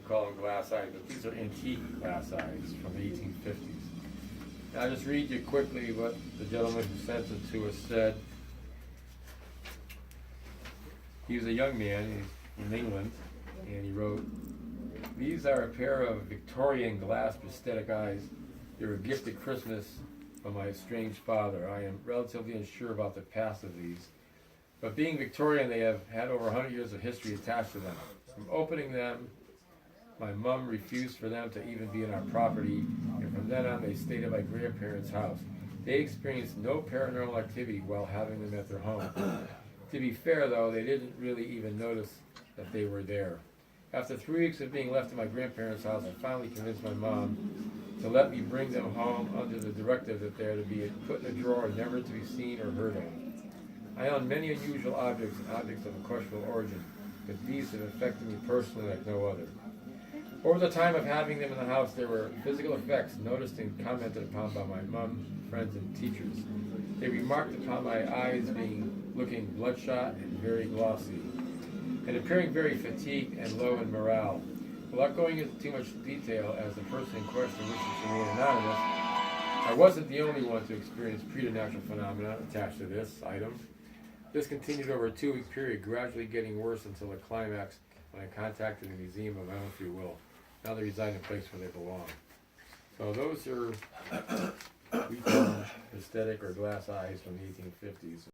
call them glass eyes, but these are antique glass eyes from the 1850s. And I'll just read you quickly what the gentleman who sent it to us said. He was a young man in England, and he wrote, "These are a pair of Victorian glass prosthetic eyes. They were a gift at Christmas from my estranged father. I am relatively unsure about the past of these, but being Victorian, they have had over 100 years of history attached to them. From opening them, my mum refused for them to even be in our property, and from then on they stayed at my grandparents' house. They experienced no paranormal activity while having them at their home. To be fair, though, they didn't really even notice that they were there. After 3 weeks of being left at my grandparents' house, I finally convinced my mom to let me bring them home under the directive that they are to be put in a drawer, never to be seen or heard of. I own many unusual objects and objects of a questionable origin, but these have affected me personally like no other. Over the time of having them in the house, there were physical effects noticed and commented upon by my mom, friends, and teachers. They remarked upon my eyes looking bloodshot and very glossy, and appearing very fatigued and low in morale. Without going into too much detail, as the person in question wishes to remain anonymous, I wasn't the only one to experience preternatural phenomena attached to this item. This continued over a 2-week period, gradually getting worse until the climax when I contacted the museum of my own free will. Now they reside in a place where they belong." So those are, we call them prosthetic or glass eyes from the 1850s.